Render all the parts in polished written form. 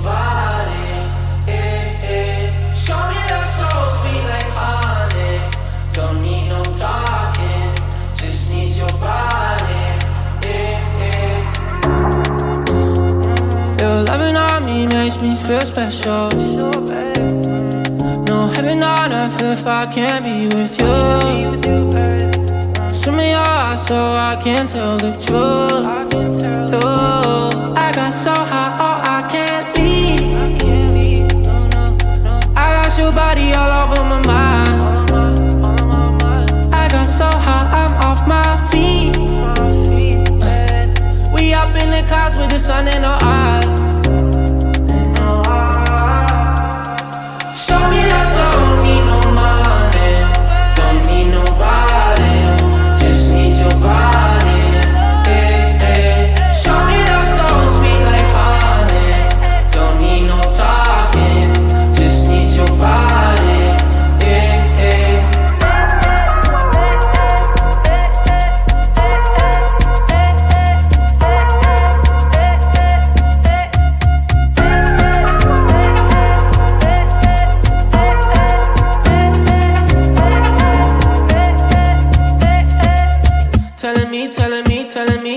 body. Show me love so sweet like honey. Don't need no talking, just need your body. Your loving on me makes me feel special. No heaven on earth if I can't be with you. Swim in your eyes so I can tell the truth. I got so high, oh I can't leave. I got your body all over my mind. I got so high, I'm off my feet. We up in the clouds with the sun in our eyes. Show me love, don't need no money, don't need nobody, just need your body. Show me love so sweet like honey. Don't need no talking, just need your body.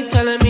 Telling me